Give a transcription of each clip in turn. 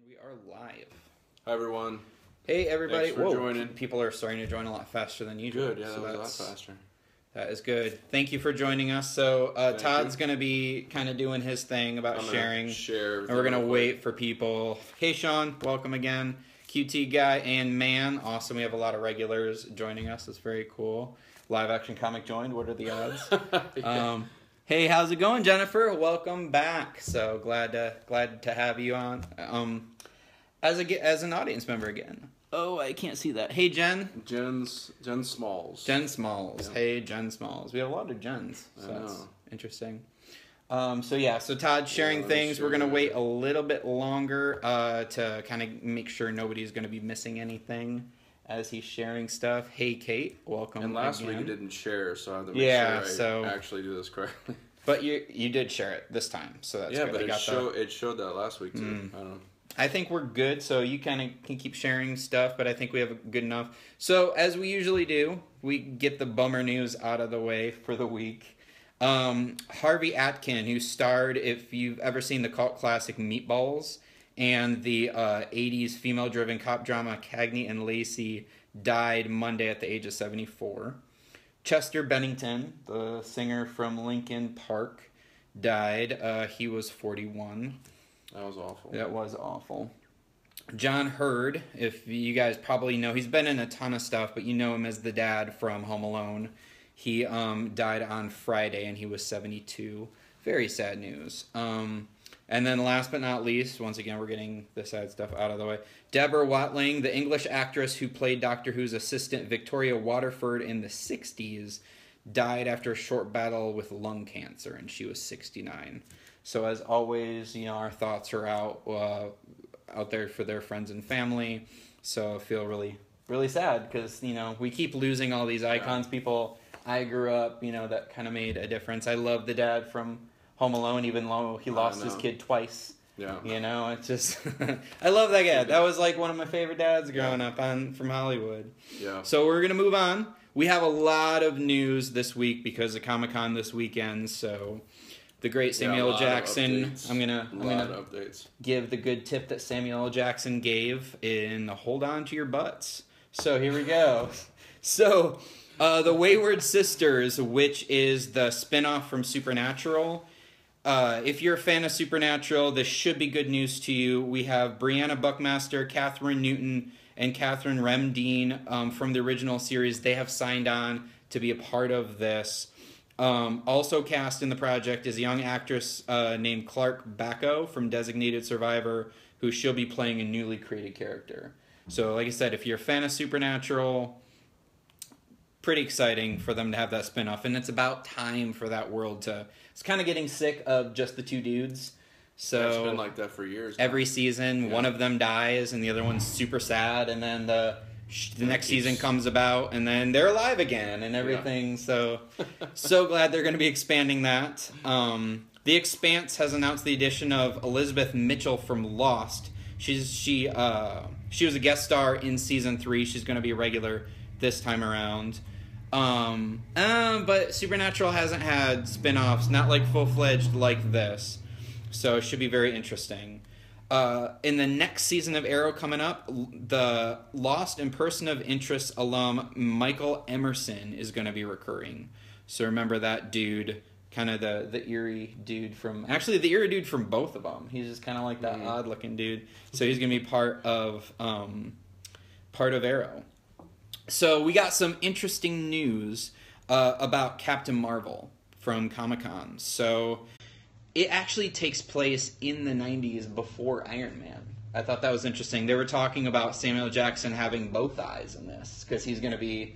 We are live. Hi, everyone. Hey, everybody. Thanks for joining. People are starting to join a lot faster than usual. Good, yeah, that was a lot faster. That is good. Thank you for joining us. So, Todd's going to be kind of doing his thing about sharing. And we're going to wait for people. Hey, Sean. Welcome again. QT Guy and Man. Awesome. We have a lot of regulars joining us. That's very cool. Live Action Comic joined. What are the odds? Yeah. Hey, how's it going, Jennifer? Welcome back. So glad to have you on as an audience member again. Oh, I can't see that. Hey, Jen. Jen Smalls. Jen Smalls. Yeah. Hey, Jen Smalls. We have a lot of Jens. So that's interesting. So Todd's sharing things. We're going to wait a little bit longer to kind of make sure nobody's going to be missing anything as he's sharing stuff. Hey, Kate. Welcome. And last week you didn't share, so I have to make sure I actually do this correctly. But you did share it this time, so that's good. But it showed that last week, too. I don't know. I think we're good, so you kind of can keep sharing stuff, but I think we have good enough. So, as we usually do, we get the bummer news out of the way for the week. Harvey Atkin, who starred, if you've ever seen the cult classic Meatballs, and the 80s female-driven cop drama Cagney and Lacey, died Monday at the age of 74. Chester Bennington, the singer from Linkin Park, died. He was 41. That was awful. That was awful. John Hurd, if you guys probably know, he's been in a ton of stuff, but you know him as the dad from Home Alone. He died on Friday, and he was 72. Very sad news. And then last but not least, once again, we're getting the sad stuff out of the way. Deborah Watling, the English actress who played Doctor Who's assistant Victoria Waterford in the 60s, died after a short battle with lung cancer, and she was 69. So as always, our thoughts are out there for their friends and family. So I feel really, really sad because, we keep losing all these icons, people I grew up, that kind of made a difference. I love the dad from Home Alone, even though he lost his kid twice. Yeah. It's just, I love that guy. That was like one of my favorite dads growing up from Hollywood. Yeah. So we're going to move on. We have a lot of news this week because of Comic-Con this weekend. So the great Samuel L. Jackson, I'm going to give the good tip that Samuel L. Jackson gave in the Hold On to Your Butts. So here we go. So the Wayward Sisters, which is the spinoff from Supernatural. If you're a fan of Supernatural, this should be good news to you. We have Brianna Buckmaster, Catherine Newton, and Catherine Remdeen from the original series. They have signed on to be a part of this. Also cast in the project is a young actress named Clark Bacco from Designated Survivor, who she'll be playing a newly created character. So, like I said, if you're a fan of Supernatural, pretty exciting for them to have that spinoff, and it's about time for that world to. It's kind of getting sick of just the two dudes. So it's been like that for years. Every season, one of them dies, and the other one's super sad, and then the next season comes about, and then they're alive again, and everything. Yeah. So glad they're going to be expanding that. The Expanse has announced the addition of Elizabeth Mitchell from Lost. She was a guest star in season 3. She's going to be a regular this time around. But Supernatural hasn't had spin-offs, not like full-fledged like this. So it should be very interesting. In the next season of Arrow coming up, the Lost and Person of Interest alum Michael Emerson is going to be recurring. So remember that dude, kind of the eerie dude from... Actually, the eerie dude from both of them. He's just kind of like that odd-looking dude. So he's going to be part of Arrow. So we got some interesting news about Captain Marvel from Comic-Con. So it actually takes place in the 90s before Iron Man. I thought that was interesting. They were talking about Samuel Jackson having both eyes in this because he's going to be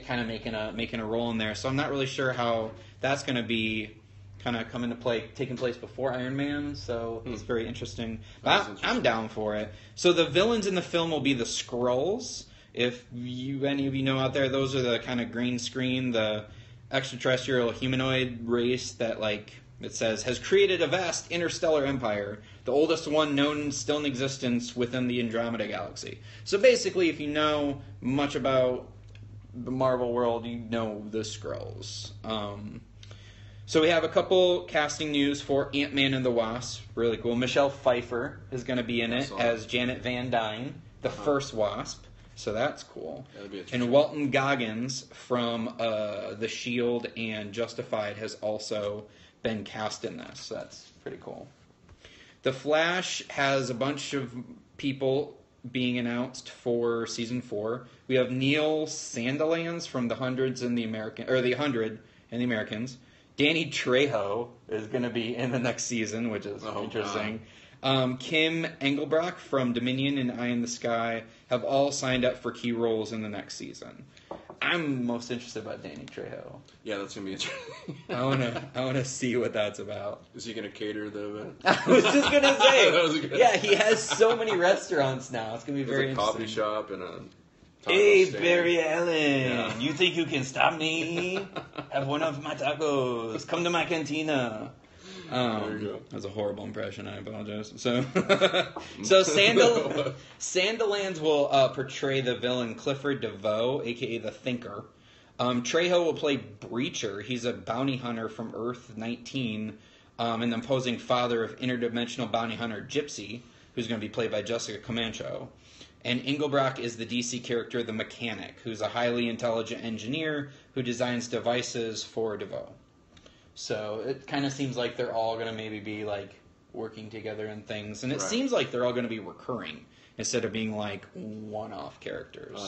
kind of making a role in there. So I'm not really sure how that's going to be kind of come into play, taking place before Iron Man. So it's very interesting. But I'm down for it. So the villains in the film will be the Skrulls. If any of you know out there, those are the kind of green screen, the extraterrestrial humanoid race that, like it says, has created a vast interstellar empire, the oldest one known still in existence within the Andromeda Galaxy. So basically, if you know much about the Marvel world, you know the Skrulls. So we have a couple casting news for Ant-Man and the Wasp. Really cool. Michelle Pfeiffer is going to be in it as Janet Van Dyne, the first Wasp. So that's cool. And Walton Goggins from The Shield and Justified has also been cast in this. So that's pretty cool. The Flash has a bunch of people being announced for season 4. We have Neil Sandilands from The Hundred and the Americans. Danny Trejo is going to be in the next season, which is interesting. Kim Engelbrock from Dominion and Eye in the Sky have all signed up for key roles in the next season. I'm most interested about Danny Trejo. Yeah, that's gonna be interesting. I wanna see what that's about. Is he gonna cater the event? I was just gonna say. Yeah, he has so many restaurants now. It's gonna be very interesting. Coffee shop and a. Hey, Barry Allen, you think you can stop me? Have one of my tacos. Come to my cantina. There you go. That was a horrible impression. I apologize. So Sandilands will portray the villain Clifford DeVoe, a.k.a. the Thinker. Trejo will play Breacher. He's a bounty hunter from Earth 19 and the imposing father of interdimensional bounty hunter Gypsy, who's going to be played by Jessica Camacho. And Engelbrock is the DC character The Mechanic, who's a highly intelligent engineer who designs devices for DeVoe. So it kind of seems like they're all going to maybe be like working together and things. And it seems like they're all going to be recurring instead of being like one-off characters.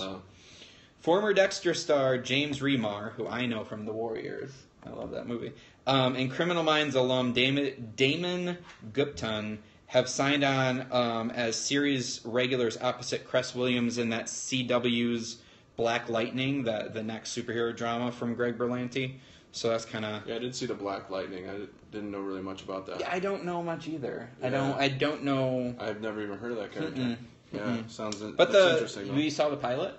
Former Dexter star James Remar, who I know from The Warriors. I love that movie. And Criminal Minds alum Damon Gupton have signed on as series regulars opposite Cress Williams in that CW's Black Lightning, the next superhero drama from Greg Berlanti. So that's kind of... Yeah, I did see the Black Lightning. I didn't know really much about that. Yeah, I don't know much either. Yeah. I don't know... I've never even heard of that character. Yeah, sounds but interesting. You saw the pilot?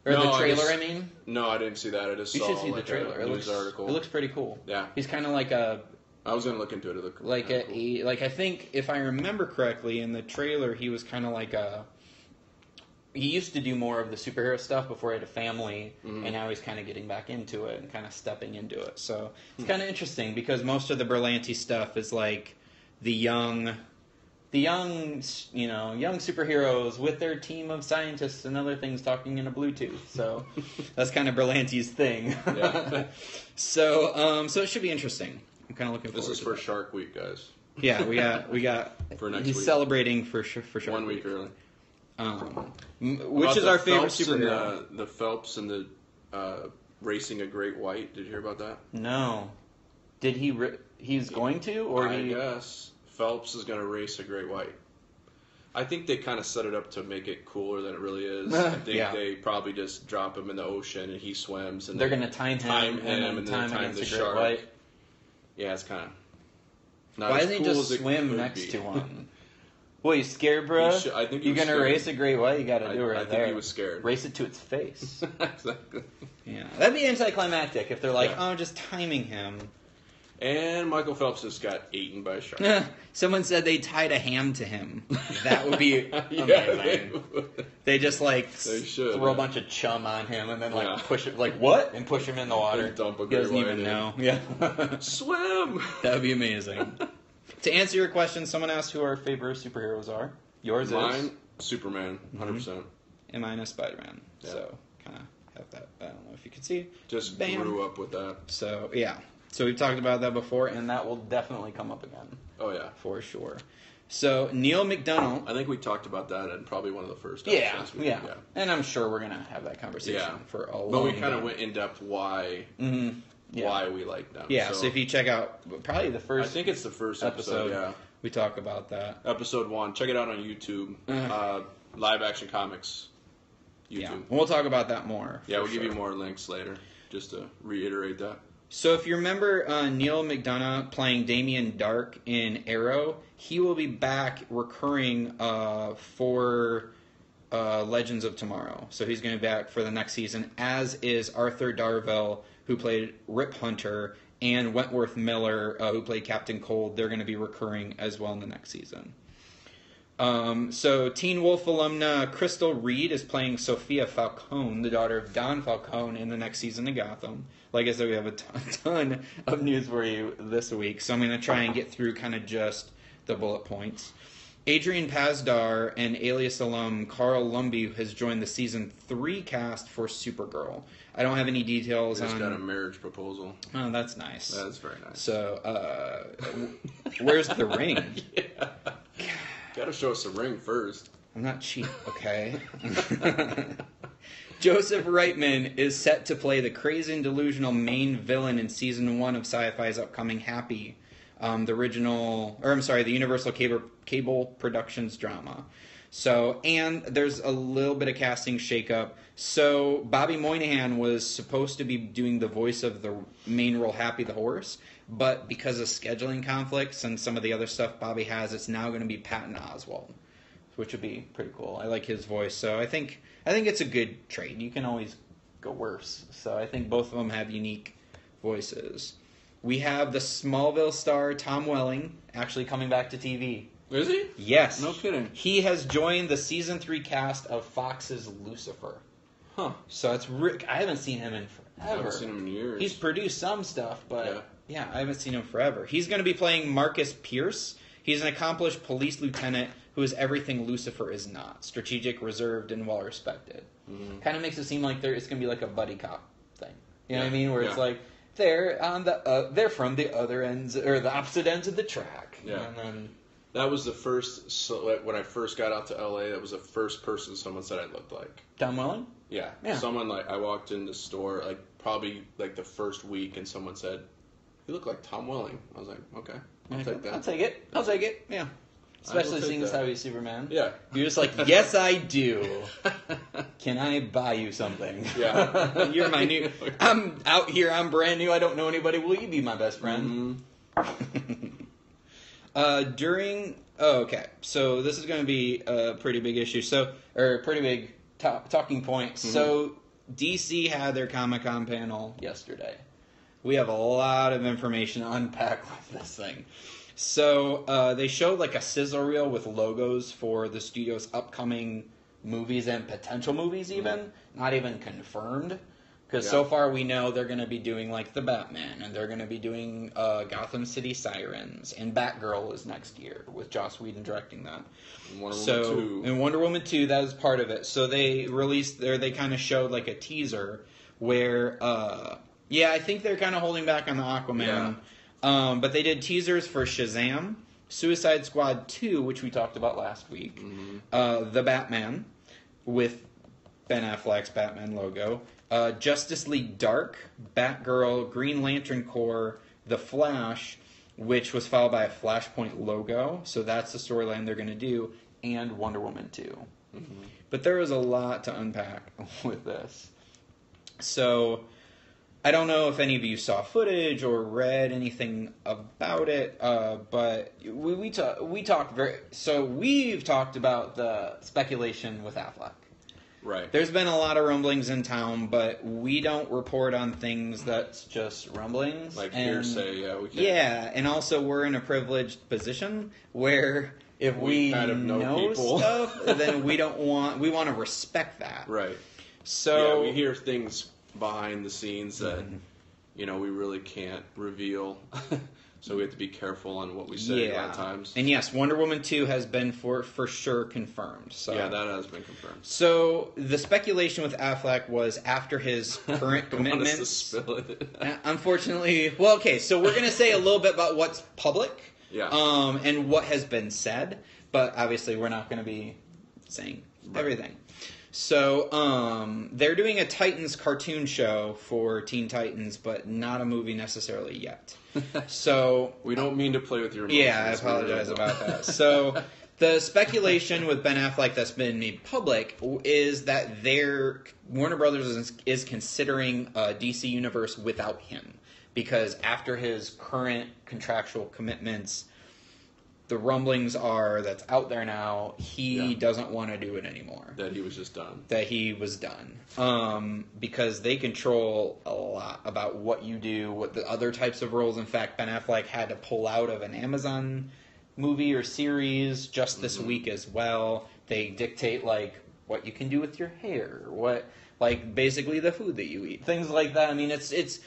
Or the trailer, I mean? No, I didn't see that. I just saw should see the trailer. A news article. It looks pretty cool. Yeah. He's kind of like a... I was going to look into it. Like I think, if I remember correctly, in the trailer, he was kind of like a... He used to do more of the superhero stuff before he had a family, and now he's kind of getting back into it and kind of stepping into it. So it's kind of interesting because most of the Berlanti stuff is like the young superheroes with their team of scientists and other things talking in a Bluetooth. So that's kind of Berlanti's thing. Yeah. So it should be interesting. I'm kind of looking forward to it. This is for Shark Week, guys. Yeah, we got for next week. He's celebrating for Shark 1 week early. Which is our favorite superhero? The Phelps and the racing a great white. Did you hear about that? No. Did he? He's going to, or I guess Phelps is going to race a great white. I think they kind of set it up to make it cooler than it really is. I think they probably just drop him in the ocean and he swims. And they're going to time him and then time the shark. White. Yeah, it's kind of. Why doesn't he just swim next to one? Well, you scared, bro? I think you're going to race a great white, you got to do it right there. I think he was scared. Race it to its face. Exactly. Yeah, that'd be anticlimactic if they're like, just timing him. And Michael Phelps just got eaten by a shark. Someone said they tied a ham to him. That would be amazing. They just throw a bunch of chum on him and then push it and push him in the water. And dump a he doesn't even know. Yeah. Swim. That would be amazing. To answer your question, someone asked who our favorite superheroes are. Yours Mine, Superman, 100%. And mine is Spider-Man. Yeah. So kind of have that. I don't know if you can see. Just grew up with that. So yeah. So we've talked about that before, and that will definitely come up again. Oh, yeah. For sure. So, Neil McDonough... I think we talked about that in probably one of the first episodes. Yeah. And I'm sure we're going to have that conversation for a long time. But we kind of went in-depth why we like them. Yeah, so if you check out probably the first... I think it's the first episode, we talk about that. Episode 1. Check it out on YouTube. Live Action Comics YouTube. Yeah. We'll talk about that more. Yeah, we'll give you more links later, just to reiterate that. So if you remember Neil McDonough playing Damien Dark in Arrow, he will be back recurring for Legends of Tomorrow. So he's going to be back for the next season, as is Arthur Darvill, who played Rip Hunter, and Wentworth Miller, who played Captain Cold. They're going to be recurring as well in the next season. So Teen Wolf alumna Crystal Reed is playing Sophia Falcone, the daughter of Don Falcone, in the next season of Gotham. Like I said, we have a ton of news for you this week, so I'm going to try and get through kind of just the bullet points. Adrian Pasdar and Alias alum Carl Lumbey has joined the season 3 cast for Supergirl. I don't have any details on... He's got a marriage proposal. Oh, that's nice. That's very nice. So, where's the ring? Yeah. Gotta show us the ring first. I'm not cheap, okay? Joseph Reitman is set to play the crazy and delusional main villain in season 1 of Sci-Fi's upcoming Happy, the Universal Cable Productions drama. So, and there's a little bit of casting shakeup. So, Bobby Moynihan was supposed to be doing the voice of the main role, Happy the Horse, but because of scheduling conflicts and some of the other stuff Bobby has, it's now going to be Patton Oswalt, which would be pretty cool. I like his voice, so I think it's a good trade. You can always go worse. So I think both of them have unique voices. We have the Smallville star Tom Welling actually coming back to TV. Is he? Yes. No kidding. He has joined the season 3 cast of Fox's Lucifer. Huh. So it's I haven't seen him in forever. I haven't seen him in years. He's produced some stuff, but yeah, I haven't seen him forever. He's going to be playing Marcus Pierce. He's an accomplished police lieutenant who is everything Lucifer is not. Strategic, reserved, and well-respected. Mm-hmm. Kind of makes it seem like it's going to be like a buddy cop thing. You know what I mean? Where it's like, they're from the other ends, or the opposite ends of the track. Yeah. And then... That was the first, when I first got out to LA, that was the first person someone said I looked like. Tom Welling? Yeah. Someone, I walked in the store, probably the first week, and someone said, "You look like Tom Welling." I was like, okay, I'll take that. I'll take it, yeah. Especially seeing as how he's Superman. Yeah. You're just like, yes, I do. Can I buy you something? Yeah. You're my new... I'm out here, I'm brand new, I don't know anybody. Will you be my best friend? Mm-hmm. Okay, so this is going to be a pretty big issue, pretty big talking point. Mm-hmm. So, DC had their Comic-Con panel yesterday. We have a lot of information to unpack with this thing. So, they showed a sizzle reel with logos for the studio's upcoming movies and potential movies even, mm-hmm. not even confirmed. Because so far we know they're going to be doing the Batman, and they're going to be doing Gotham City Sirens, and Batgirl is next year with Joss Whedon directing that. And Wonder Woman 2. And Wonder Woman 2, that is part of it. So they released they kind of showed a teaser where, I think they're kind of holding back on the Aquaman. Yeah. But they did teasers for Shazam, Suicide Squad 2, which we talked about last week, mm-hmm. The Batman with Ben Affleck's Batman logo, Justice League Dark, Batgirl, Green Lantern Corps, The Flash, which was followed by a Flashpoint logo. So that's the storyline they're going to do, and Wonder Woman 2. Mm-hmm. But there was a lot to unpack with this. So I don't know if any of you saw footage or read anything about it, but we've talked about the speculation with Affleck. Right. There's been a lot of rumblings in town, but we don't report on things that's just rumblings. Hearsay, we can't. Yeah, and also we're in a privileged position where if we kind of know stuff, then we want to respect that. Right. So we hear things behind the scenes that, we really can't reveal. So we have to be careful on what we say a lot of times. And yes, Wonder Woman 2 has been for sure confirmed. So. Yeah, that has been confirmed. So the speculation with Affleck was after his current commitments. Want us to spill it? Unfortunately, well, okay, so we're going to say a little bit about what's public and what has been said, but obviously we're not going to be saying everything. So they're doing a Titans cartoon show for Teen Titans, but not a movie necessarily yet. So we don't mean to play with your emotions. Yeah, I apologize about that. So the speculation with Ben Affleck that's been made public is that Warner Brothers is considering a DC universe without him, because after his current contractual commitments, the rumblings are that's out there now, he doesn't want to do it anymore. That he was just done. That he was done. Because they control a lot about what you do, what the other types of roles. In fact, Ben Affleck had to pull out of an Amazon movie or series just this week as well. They dictate, like, what you can do with your hair, basically the food that you eat, things like that. I mean, it's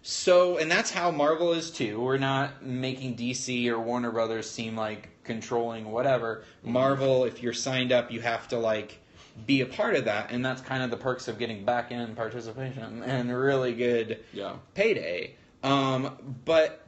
so, and that's how Marvel is too. We're not making DC or Warner Brothers seem like controlling whatever. Marvel, if you're signed up, you have to, like, be a part of that, and that's kind of the perks of getting back in participation and really good payday. But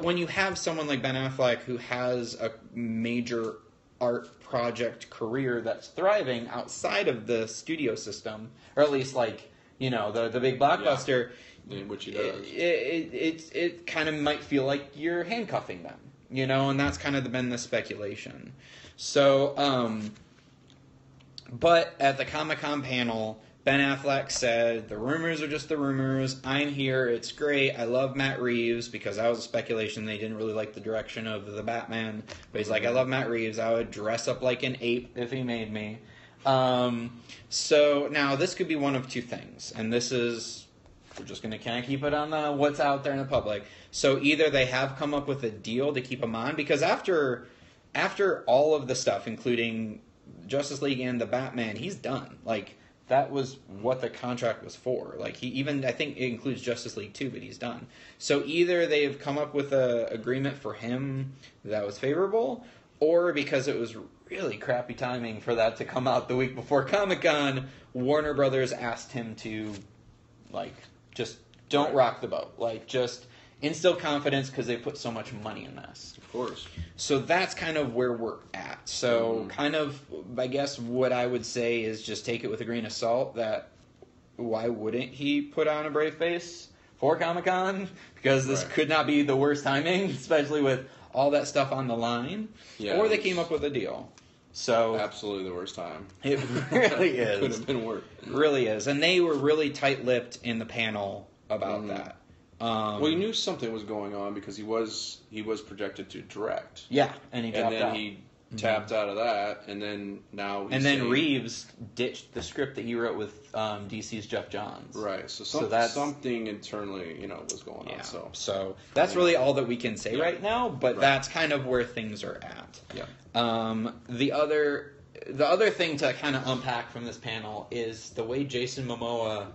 when you have someone like Ben Affleck who has a major art project career that's thriving outside of the studio system, or at least, like, you know, the big blockbuster, in which he does, it kind of might feel like you're handcuffing them, you know, and that's kind of been the speculation. So, but at the Comic-Con panel, Ben Affleck said, the rumors are just the rumors. I'm here. It's great. I love Matt Reeves, because that was a speculation. They didn't really like the direction of the Batman. But he's like, I love Matt Reeves. I would dress up like an ape if he made me. So now this could be one of two things. And this is, we're just going to kind of keep it on the what's out there in the public. So either they have come up with a deal to keep him on, because after all of the stuff, including Justice League and the Batman, he's done. Like, that was what the contract was for. Like, he even, I think it includes Justice League too, but he's done. So either they've come up with an agreement for him that was favorable, or because it was really crappy timing for that to come out the week before Comic-Con, Warner Brothers asked him to, like, just don't rock the boat. Like, just instill confidence, because they put so much money in this. Of course. So that's kind of where we're at. So kind of, I guess what I would say is just take it with a grain of salt that why wouldn't he put on a brave face for Comic-Con? Because this could not be the worst timing, especially with all that stuff on the line. Yeah, or they came up with a deal. So absolutely the worst time. It really is. Could have been worse. It really is. And they were really tight-lipped in the panel about that. Well, you knew something was going on because he was projected to direct. Yeah, and he dropped out. He tapped out of that, and then now Reeves ditched the script that he wrote with DC's Jeff Johns. Right, so that's something internally, you know, was going on. So that's really all that we can say right now, but that's kind of where things are at. Yeah. The other thing to kind of unpack from this panel is the way Jason Momoa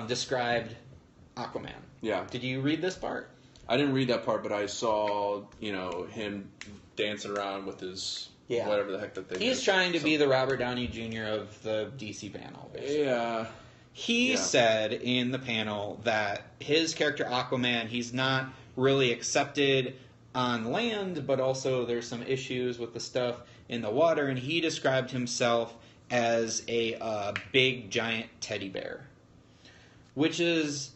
described Aquaman. Yeah. Did you read this part? I didn't read that part, but I saw, you know, him dancing around with his whatever the heck that they He's trying to be the Robert Downey Jr. of the DC panel, basically. Yeah. He said in the panel that his character Aquaman, he's not really accepted on land, but also there's some issues with the stuff in the water, and he described himself as a big, giant teddy bear, which is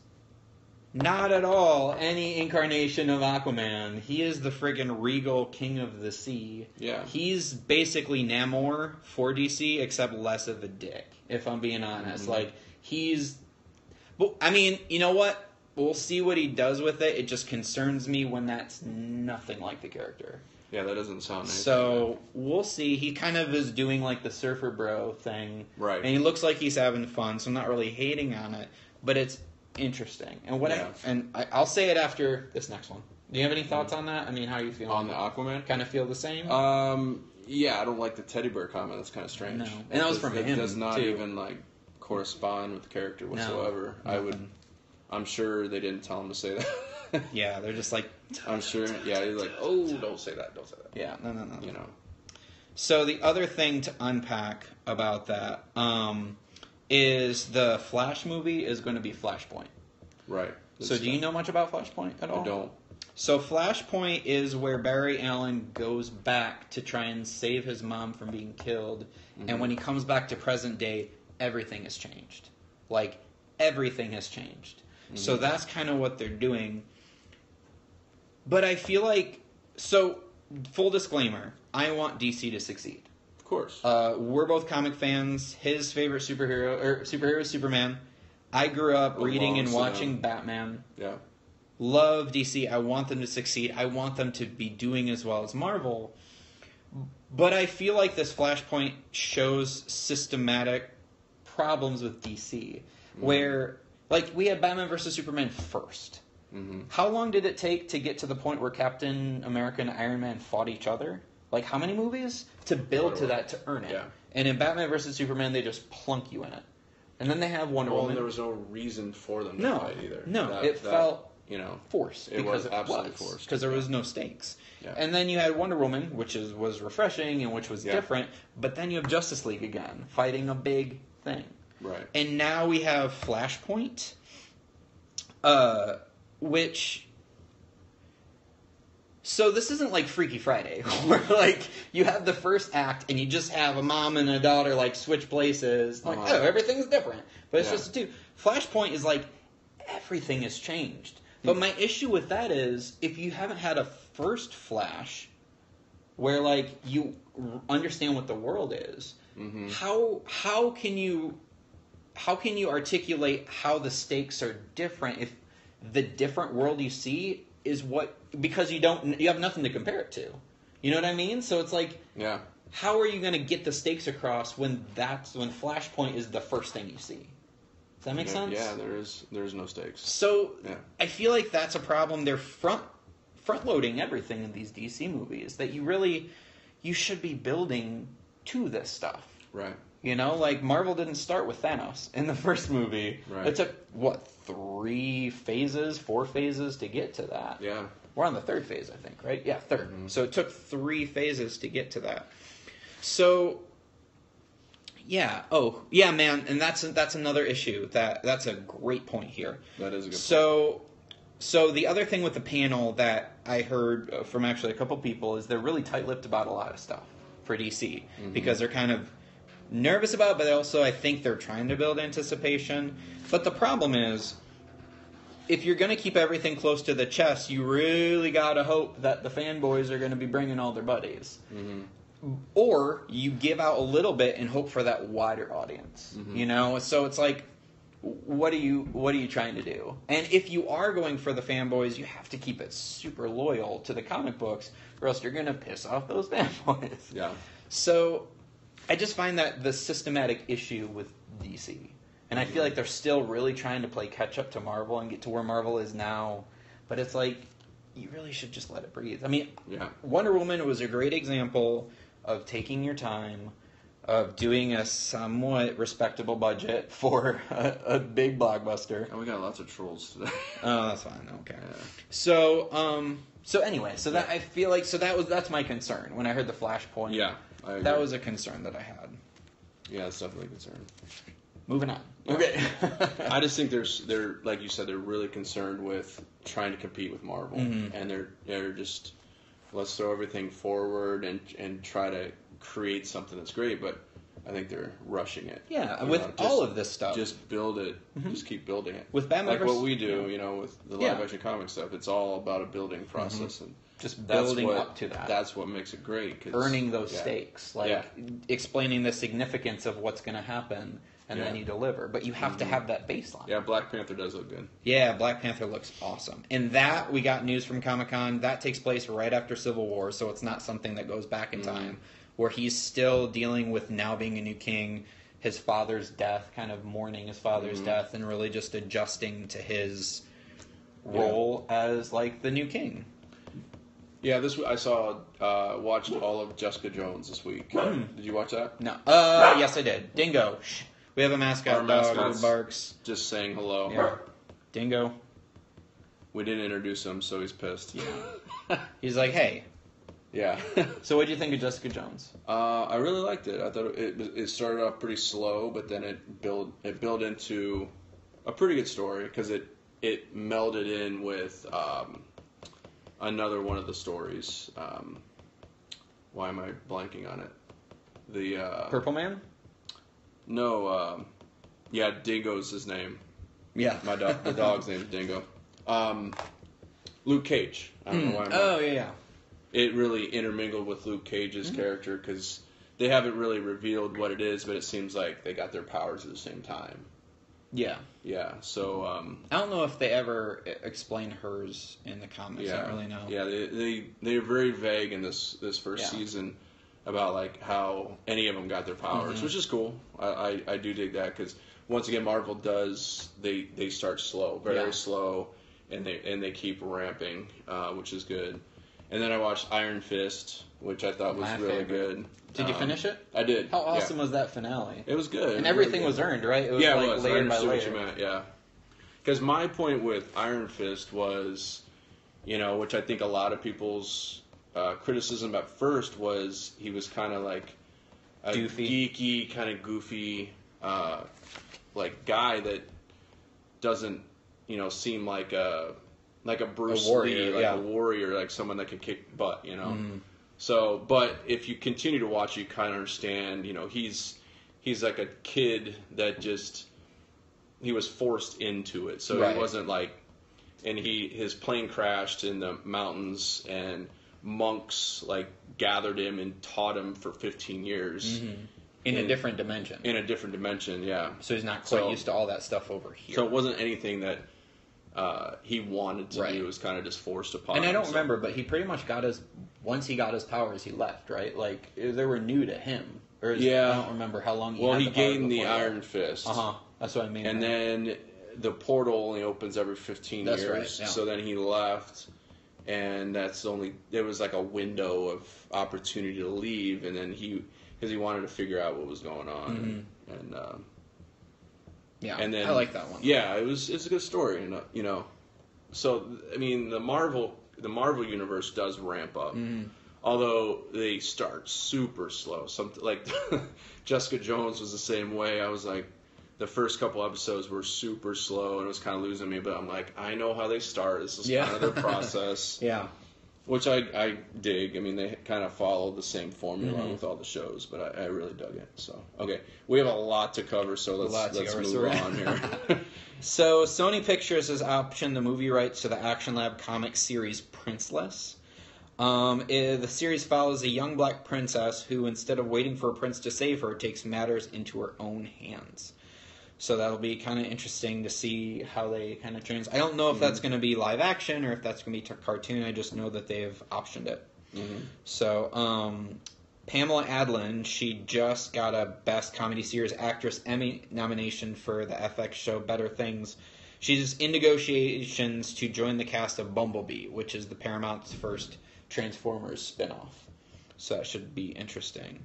not at all any incarnation of Aquaman. He is the friggin' regal king of the sea. Yeah. He's basically Namor for DC, except less of a dick, if I'm being honest. Like, he's... Well, I mean, you know what? We'll see what he does with it. It just concerns me when that's nothing like the character. Yeah, that doesn't sound nice. So, we'll see. He kind of is doing, like, the surfer bro thing. Right. And he looks like he's having fun, so I'm not really hating on it. But it's interesting. And I'll say it after this next one. Do you have any thoughts on that? I mean, how are you feeling? On the Aquaman? Kind of feel the same? Yeah, I don't like the teddy bear comment. That's kind of strange. No. And that was from him, It does not too. even, like, correspond with the character whatsoever. No, I'm sure they didn't tell him to say that. Yeah, they're just like... I'm sure. Yeah, he's like, oh, don't say that. Yeah, no. You know. So the other thing to unpack about that is the Flash movie is going to be Flashpoint. Right. So do you know much about Flashpoint at all? I don't. So Flashpoint is where Barry Allen goes back to try and save his mom from being killed. And when he comes back to present day, everything has changed. Like, everything has changed. So that's kind of what they're doing. But I feel like... So, full disclaimer, I want DC to succeed. Of course. We're both comic fans. His favorite superhero is Superman. I grew up reading and watching Batman. Yeah. Love DC. I want them to succeed. I want them to be doing as well as Marvel. But I feel like this Flashpoint shows systematic problems with DC. Where, like, we had Batman vs. Superman first. Mm-hmm. How long did it take to get to the point where Captain America and Iron Man fought each other? Like, how many movies to build to that to earn it? Yeah. And in Batman vs. Superman, they just plunk you in it. And then they have Wonder Woman. There was no reason for them to fight either. No, it felt forced. It was absolutely forced. Because there was no stakes. Yeah. And then you had Wonder Woman, which was refreshing and which was different. But then you have Justice League again, fighting a big thing. Right. And now we have Flashpoint, which... So this isn't like Freaky Friday, where like you have the first act and you just have a mom and a daughter like switch places. Like, everything's different. But it's just a two. Flashpoint is like everything has changed. But my issue with that is if you haven't had a first Flash where like you understand what the world is, how can you articulate how the stakes are different if the different world you see is what, because you have nothing to compare it to. You know what I mean? So it's like, how are you going to get the stakes across when Flashpoint is the first thing you see? Does that make sense? Yeah, there's no stakes. So I feel like that's a problem. They're front loading everything in these DC movies that you should be building to this stuff. Right. You know, like Marvel didn't start with Thanos in the first movie. Right. It took, 4 phases to get to that. Yeah. We're on the third phase, I think, right? Yeah, third. Mm-hmm. So it took 3 phases to get to that. So, yeah. Oh, yeah, man. And that's another issue. That's a great point here. That is a good point. So the other thing with the panel that I heard from actually a couple people is they're really tight-lipped about a lot of stuff for DC. Because they're kind of nervous about it, but also I think they're trying to build anticipation. But the problem is, if you're going to keep everything close to the chest, you really got to hope that the fanboys are going to be bringing all their buddies. Or you give out a little bit and hope for that wider audience. You know? So it's like, what are you trying to do? And if you are going for the fanboys, you have to keep it super loyal to the comic books, or else you're going to piss off those fanboys. Yeah. So I just find that the systematic issue with DC. And I feel like they're still really trying to play catch-up to Marvel and get to where Marvel is now. But it's like, you really should just let it breathe. I mean, Wonder Woman was a great example of taking your time, of doing a somewhat respectable budget for a big blockbuster. And we got lots of trolls today. Oh, that's fine. Okay. Yeah. So anyway, that I feel like that's my concern when I heard the Flashpoint. Yeah, I agree. That was a concern that I had. Yeah, it's definitely a concern. Moving on. Okay. I just think they're like you said, they're really concerned with trying to compete with Marvel, and they're just let's throw everything forward and try to create something that's great, but I think they're rushing it. Yeah, with all of this stuff. Just build it. Just keep building it. With Batman like what we do, with the live-action comic stuff, it's all about a building process. And just building up to that. That's what makes it great. Earning those stakes. Explaining the significance of what's going to happen, and then you deliver. But you have to have that baseline. Yeah, Black Panther does look good. Yeah, Black Panther looks awesome. And that, we got news from Comic-Con, that takes place right after Civil War, so it's not something that goes back in time. Where he's still dealing with now being a new king, his father's death, kind of mourning his father's death, and really just adjusting to his role as, like, the new king. Yeah, I watched all of Jessica Jones this week. Did you watch that? No. Yes, I did. Dingo. Shh. We have a mascot dog who barks. Just saying hello. Yeah. Dingo. We didn't introduce him, so he's pissed. Yeah. He's like, hey. Yeah. So what do you think of Jessica Jones? I really liked it. I thought it started off pretty slow, but then it built into a pretty good story because it melded in with another one of the stories. Why am I blanking on it? The Purple Man? No. Dingo's his name. Yeah. The dog's name is Dingo. Luke Cage. I don't know why. Oh yeah. It really intermingled with Luke Cage's character because they haven't really revealed what it is, but it seems like they got their powers at the same time. Yeah. Yeah, so... I don't know if they ever explain hers in the comics. I don't really know. Yeah, they're very vague in this first season about like how any of them got their powers, which is cool. I do dig that because, once again, Marvel does... They start slow, very slow. and they keep ramping, which is good. And then I watched Iron Fist, which I thought was really good. Did you finish it? I did. How awesome was that finale? It was good. And everything was earned, right? It was yeah, like it was. layer I by understood layer. what you meant, yeah. Because my point with Iron Fist was, which I think a lot of people's criticism at first was he was kind of like a geeky, kind of goofy, like guy that doesn't, seem like a Bruce Lee, like a warrior, like someone that can kick butt, Mm. So, but if you continue to watch, you kind of understand, he's like a kid that he was forced into it. So He wasn't like, and his plane crashed in the mountains and monks like gathered him and taught him for 15 years. Mm-hmm. In a different dimension. In a different dimension, yeah. So he's not quite used to all that stuff over here. So it wasn't anything that he wanted to do. It was kind of just forced upon him. And I don't remember, but he pretty much once he got his powers, he left, right? Like, they were new to him. I don't remember how long he had he gained the Iron Fist. That's what I mean. And then the portal only opens every 15 years. Right, yeah. So then he left, and there was like a window of opportunity to leave, and then because he wanted to figure out what was going on. Mm-hmm. And then I like that one. Yeah, it's a good story, So I mean, the Marvel universe does ramp up, although they start super slow. Something like Jessica Jones was the same way. I was like, the first couple episodes were super slow, and it was kind of losing me. But I'm like, I know how they start. This is kind of their process. Yeah. Which I dig. I mean, they kind of follow the same formula with all the shows, but I really dug it. So, okay. We have a lot to cover, so let's move on here. So, Sony Pictures has optioned the movie rights to the Action Lab comic series Princeless. The series follows a young black princess who, instead of waiting for a prince to save her, takes matters into her own hands. So that'll be kind of interesting to see how they kind of trans. I don't know if that's going to be live action or if that's going to be cartoon. I just know that they've optioned it. So Pamela Adlon, she just got a Best Comedy Series Actress Emmy nomination for the FX show Better Things. She's in negotiations to join the cast of Bumblebee, which is the Paramount's first Transformers spinoff. So that should be interesting.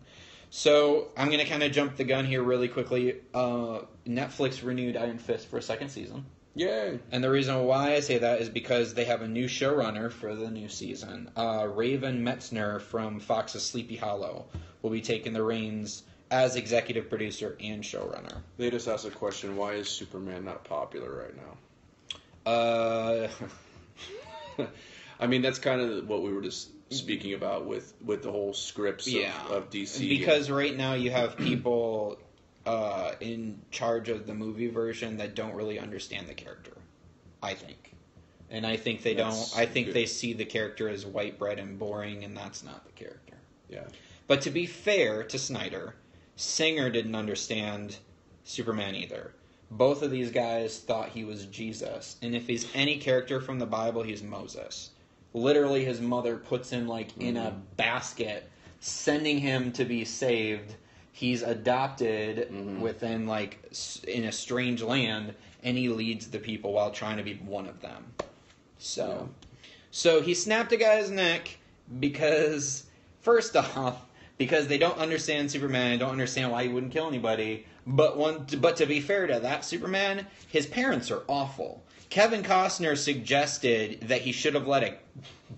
So I'm going to kind of jump the gun here really quickly. Netflix renewed Iron Fist for a second season. Yay! And the reason why I say that is because they have a new showrunner for the new season. Raven Metzner from Fox's Sleepy Hollow will be taking the reins as executive producer and showrunner. They just asked a question, why is Superman not popular right now? I mean, that's kind of what we were just speaking about with the whole scripts of DC. Because right now you have people in charge of the movie version that don't really understand the character, I think. And I think they don't. I think they see the character as white bread and boring, and that's not the character. Yeah. But to be fair to Snyder, Singer didn't understand Superman either. Both of these guys thought he was Jesus, and if he's any character from the Bible, he's Moses. Literally, his mother puts him in a basket, sending him to be saved. He's adopted within in a strange land, and he leads the people while trying to be one of them. So he snapped a guy's neck because, first off, because they don't understand Superman and don't understand why he wouldn't kill anybody. But to be fair to that Superman, his parents are awful. Kevin Costner suggested that he should have let a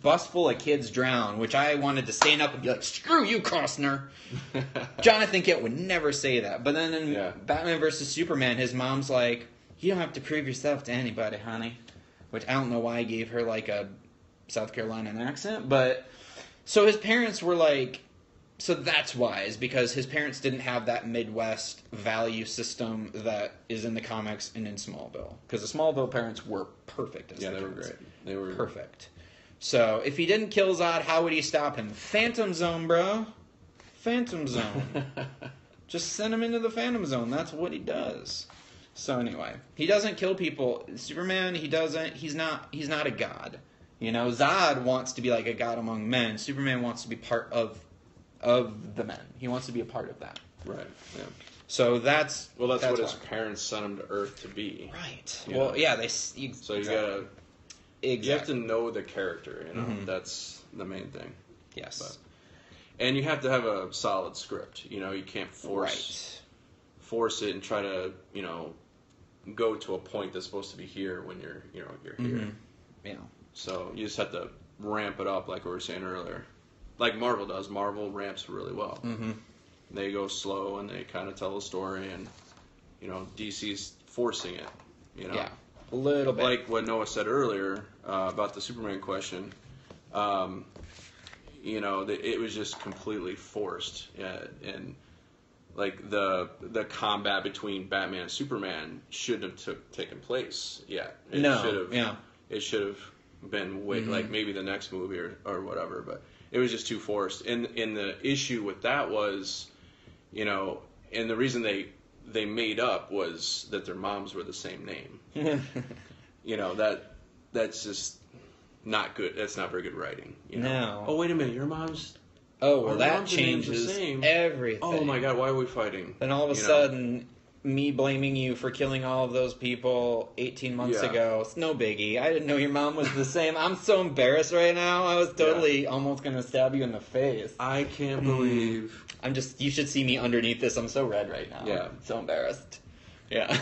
bus full of kids drown, which I wanted to stand up and be like, screw you, Costner. Jonathan Kent would never say that. But then in Batman vs. Superman, his mom's like, you don't have to prove yourself to anybody, honey. Which I don't know why I gave her a South Carolina accent. But so his parents were like, so that's why, is because his parents didn't have that Midwest value system that is in the comics and in Smallville. Because the Smallville parents were perfect. They were great. They were perfect. So if he didn't kill Zod, how would he stop him? Phantom Zone, bro. Phantom Zone. Just send him into the Phantom Zone. That's what he does. So anyway, he doesn't kill people. Superman, he doesn't. He's not a god. Zod wants to be like a god among men. Superman wants to be part of the men. He wants to be a part of that. Right. Yeah. So that's what his parents sent him to Earth to be. Right. Well, yeah. So you gotta. Exactly. You have to know the character, you know. That's the main thing. Yes. And you have to have a solid script. You know, you can't force it and try to, you know, go to a point that's supposed to be here when you're here. Yeah. So you just have to ramp it up, like we were saying earlier. Like Marvel does. Marvel ramps really well. They go slow and they kind of tell a story, and, you know, DC's forcing it, you know. Yeah, a little bit. Like what Noah said earlier about the Superman question. You know, it was just completely forced, and like the combat between Batman and Superman shouldn't have taken place yet. It should have been like maybe the next movie or whatever, but it was just too forced. And the issue with that was, you know, and the reason they made up was that their moms were the same name. You know, that's just not good. That's not very good writing. You know? No. Oh, wait a minute. Your mom's... Oh, well, that changes everything. Oh, my God. Why are we fighting? Then all of a sudden, me blaming you for killing all of those people 18 months ago, it's no biggie. I didn't know your mom was the same. I'm so embarrassed right now. I was totally almost going to stab you in the face. I can't believe... You should see me underneath this. I'm so red right now. Yeah. I'm so embarrassed. Yeah.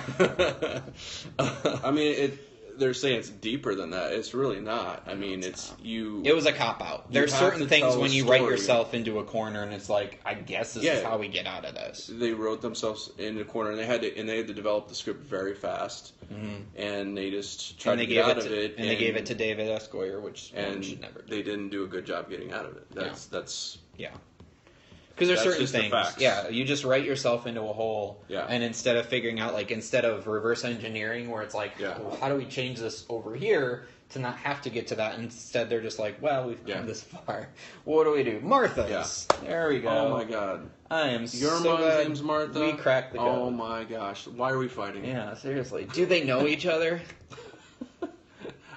I mean, they're saying it's deeper than that. It's really not. I mean, It was a cop-out. There's certain things when you write yourself into a corner and it's like, I guess this is how we get out of this. They wrote themselves in a corner, and they had to develop the script very fast. And they just tried to get out of it. And they gave it to David S. Goyer, which should never do. They didn't do a good job getting out of it. That's because there's certain things, you just write yourself into a hole, and instead of reverse engineering, where it's like, well, how do we change this over here to not have to get to that? Instead, they're just like, well, we've come this far. What do we do? Martha's. Yeah. There we go. Oh my God. I am Your so mom's glad name's Martha? we cracked the code. Oh my gosh. Why are we fighting? Yeah, seriously. Do they know each other?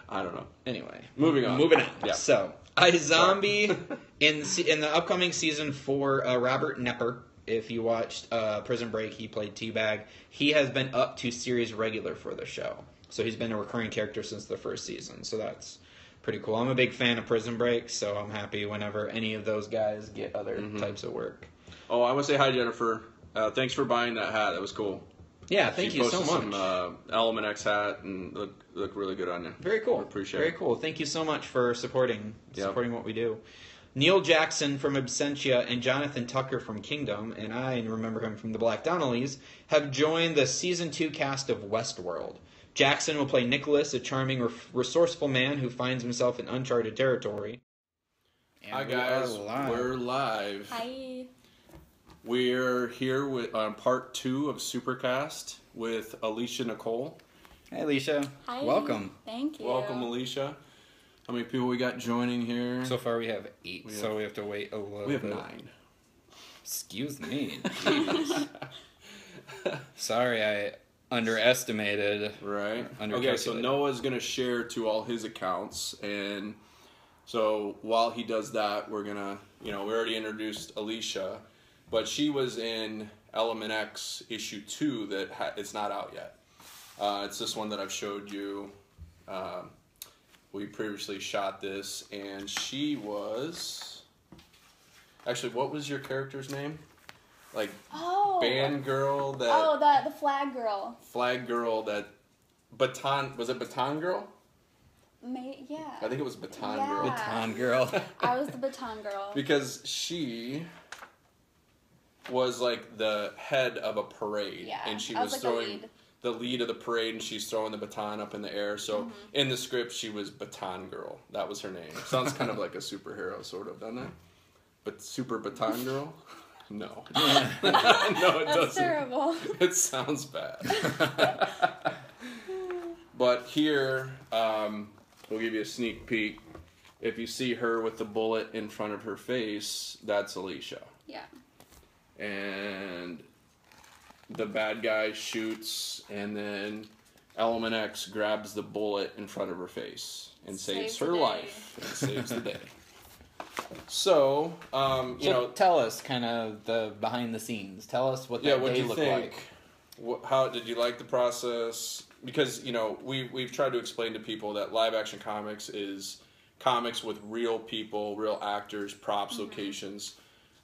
I don't know. Anyway. Moving on. Yeah. So, iZombie in the upcoming season 4, Robert Nepper, if you watched Prison Break, he played T-Bag. He has been up to series regular for the show. So he's been a recurring character since the first season. So that's pretty cool. I'm a big fan of Prison Break, so I'm happy whenever any of those guys get other types of work. Oh, I want to say hi, Jennifer. Thanks for buying that hat. That was cool. Yeah, thank you so much. Some Element X hat and look really good on you. Very cool. I appreciate it. Very cool. Thank you so much for supporting what we do. Neil Jackson from Absentia and Jonathan Tucker from Kingdom, and I remember him from the Black Donnellys, have joined the Season 2 cast of Westworld. Jackson will play Nicholas, a charming, resourceful man who finds himself in uncharted territory. And hi, guys. We're live. Hi. We're here on part 2 of SuperCast with Alicia Nicole. Hey, Alicia. Hi. Welcome. Thank you. Welcome, Alicia. How many people we got joining here? So far we have 8, so we have to wait a little bit. We have 9. Excuse me. Jeez. Sorry, I underestimated. Right. Okay, so Noah's going to share to all his accounts, and so while he does that, we're going to, we already introduced Alicia, but she was in Element X issue 2 that it's not out yet. It's this one that I've showed you. We previously shot this, and she was... Actually, what was your character's name? Like, band girl that... Oh, the flag girl. Flag girl that... Baton... Was it Baton Girl? Yeah. I think it was Baton Girl. Baton Girl. I was the Baton Girl. Because she was like the head of a parade. Yeah. And she I was like throwing the lead of the parade, and she's throwing the baton up in the air. So in the script, she was Baton Girl. That was her name. Sounds kind of like a superhero, sort of, doesn't it? But Super Baton Girl? No. No, it That's doesn't. terrible. It sounds bad. But here, we'll give you a sneak peek. If you see her with the bullet in front of her face, that's Alicia. Yeah. And the bad guy shoots, and then Element X grabs the bullet in front of her face and saves her life and saves the day. So, tell us kind of the behind the scenes. Tell us what that day looked like. How did you like the process? because we've tried to explain to people that live action comics is comics with real people, real actors, props, locations.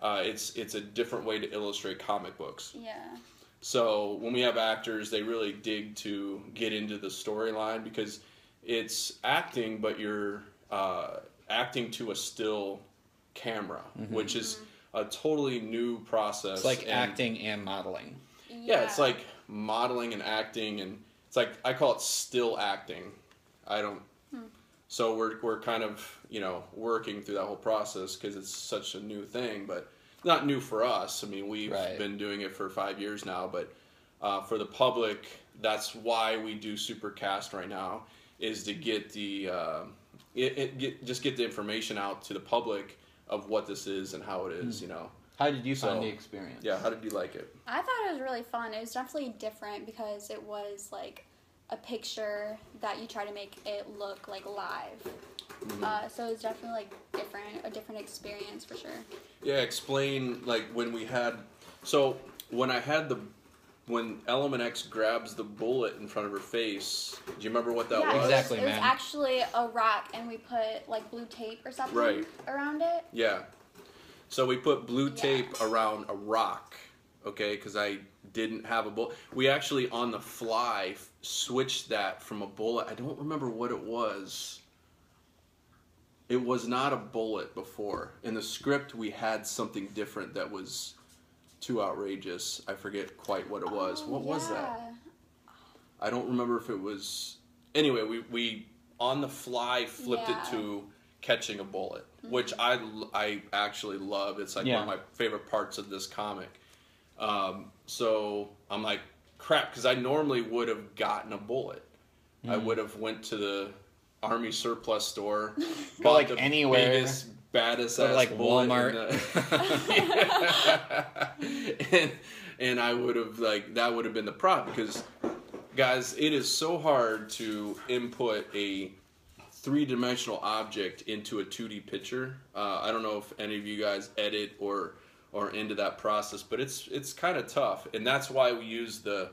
It's a different way to illustrate comic books. Yeah. So when we have actors, they really dig to get into the storyline because it's acting, but you're acting to a still camera, which is a totally new process. It's like acting and modeling. Yeah, it's like modeling and acting, and it's like I call it still acting. I don't. So we're kind of working through that whole process because it's such a new thing, but not new for us. I mean, we've been doing it for 5 years now, but for the public, that's why we do SuperCast right now, is to get the just get the information out to the public of what this is and how it is. How did you find the experience? Yeah, how did you like it? I thought it was really fun. It was definitely different because it was like a picture that you try to make it look like live. So it was definitely like a different experience for sure. Yeah, explain like when Element X grabs the bullet in front of her face. Do you remember what that was? Exactly, It was actually a rock, and we put like blue tape or something around it. Yeah. So we put blue tape around a rock, okay, because I didn't have a bullet. We actually, on the fly, switched that from a bullet. I don't remember what it was. It was not a bullet before. In the script, we had something different that was too outrageous. I forget quite what it was. What was that? I don't remember if it was... Anyway, we on the fly flipped it to catching a bullet, which I actually love. It's like one of my favorite parts of this comic. So I'm like, crap, because I normally would have gotten a bullet. I would have went to the Army surplus store, go like the anywhere, biggest, baddest ass like bullet Walmart, and I would have that would have been the prop because, guys, it is so hard to input a 3-dimensional object into a 2D picture. I don't know if any of you guys edit or into that process, but it's kind of tough, and that's why we use the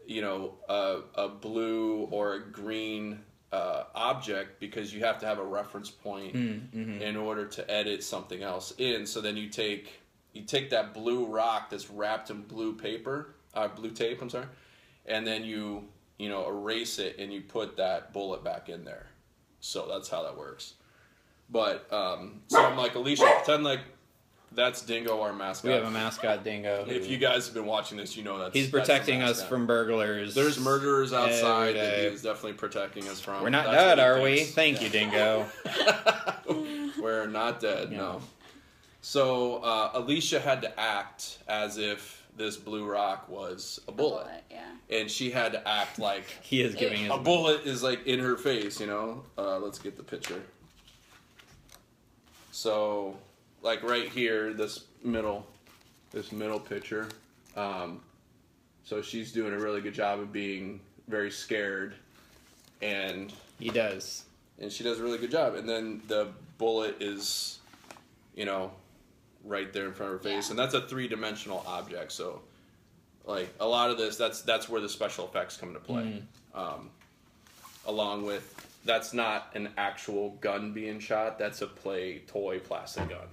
a blue or a green object, because you have to have a reference point in order to edit something else in. So then you take that blue rock that's wrapped in blue tape, I'm sorry, and then you erase it and you put that bullet back in there. So that's how that works. But so I'm like, Alicia, pretend like that's Dingo, our mascot. We have a mascot, Dingo. If you guys have been watching this, he's protecting us from burglars. There's murderers outside that he's definitely protecting us from. We're not dead, are we? Thank you, Dingo. We're not dead, no. So Alicia had to act as if this blue rock was a bullet. And she had to act like he is giving a bullet is like in her face, Let's get the picture. So, like right here, this middle picture. So she's doing a really good job of being very scared, and he does, and she does a really good job. And then the bullet is, right there in front of her face, and that's a 3-dimensional object. So, like a lot of this, that's where the special effects come into play. Along with. That's not an actual gun being shot. That's a toy plastic gun.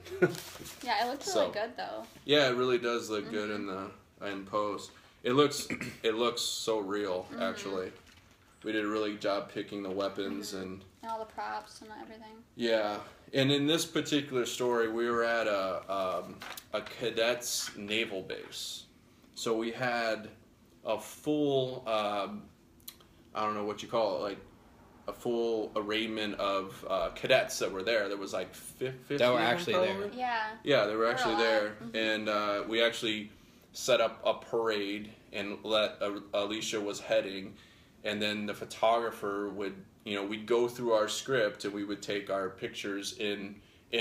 Yeah, it looks really good though. Yeah, it really does look good in post. It looks so real. Actually, we did a really good job picking the weapons and all the props and everything. Yeah, and in this particular story, we were at a cadet's naval base. So we had a full I don't know what you call it, like. A full arraignment of cadets that were there. There was like 50 that were actually there. Yeah, they were actually there. And we actually set up a parade and Alicia was heading. And then the photographer would, we'd go through our script and we would take our pictures in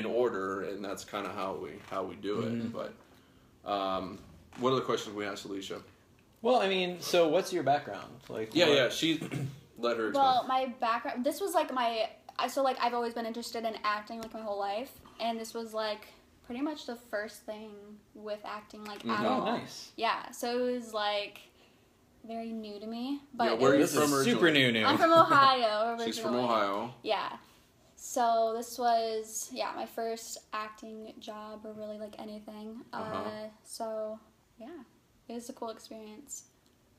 order. And that's kind of how we do it. But what are the questions we asked Alicia? Well, I mean, so what's your background? She... Let her explain. Well, my background, this was like I've always been interested in acting like my whole life, and this was like pretty much the first thing with acting like at all. Oh, nice. Yeah, so it was like very new to me. But Yeah, where are you This from is originally? super new. I'm from Ohio originally. She's from Ohio. Yeah. So this was, my first acting job or really like anything. So, yeah, it was a cool experience.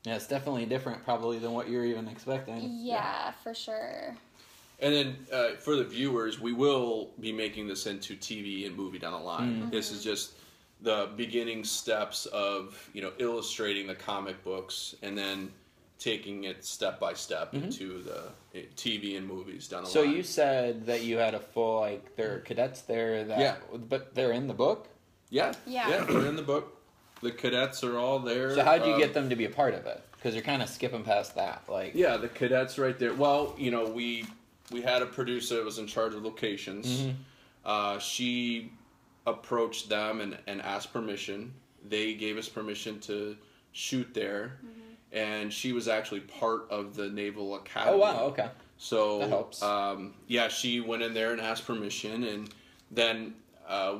Yeah, it's definitely different probably than what you were even expecting. Yeah, for sure. And then for the viewers, we will be making this into TV and movie down the line. Mm-hmm. This is just the beginning steps of, illustrating the comic books and then taking it step by step into the TV and movies down the line. So you said that you had a full, like, there are cadets there but they're in the book? Yeah, Yeah. they're in the book. The cadets are all there. So how'd you get them to be a part of it? Because you're kind of skipping past that. Like, Yeah, the cadets right there. Well, we had a producer that was in charge of locations. She approached them and asked permission. They gave us permission to shoot there. And she was actually part of the Naval Academy. oh, wow, okay. So That helps. she went in there and asked permission, and then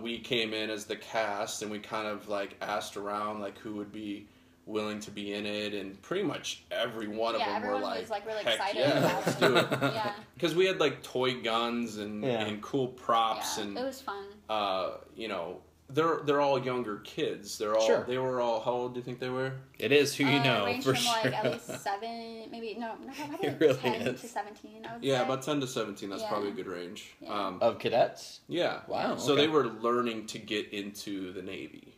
we came in as the cast, and we kind of like asked around like who would be willing to be in it, and pretty much every one of them were everyone like, was like really heck excited yeah, about let's it. do it. Yeah. Because we had like toy guns and cool props, Yeah, and it was fun. they're all younger kids. They were all, how old do you think they were? It is who you know, Ranged for from sure. like at least 7, maybe probably It really 10 is. to 17. I would Yeah, say. about 10 to 17. That's Yeah. probably a good range. Yeah. Of cadets? Yeah. Wow, So okay. they were learning to get into the Navy.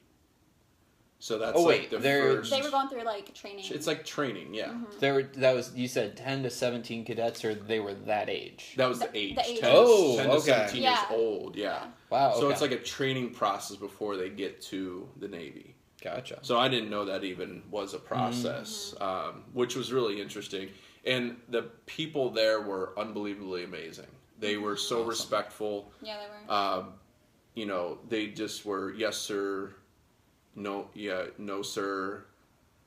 So that's Oh, like wait, the they're- first. They were going through like training. It's like training, yeah. That was, you said 10 to 17 cadets, or they were that age? That was the The age. age. 10, Oh, 10 to okay. 17 years Yeah. old, yeah. Wow, So okay. it's like a training process before they get to the Navy. Gotcha. So I didn't know that even was a process, which was really interesting. And the people there were unbelievably amazing. They were so respectful. Yeah, they were. They just were, yes, sir, no, yeah, no, sir,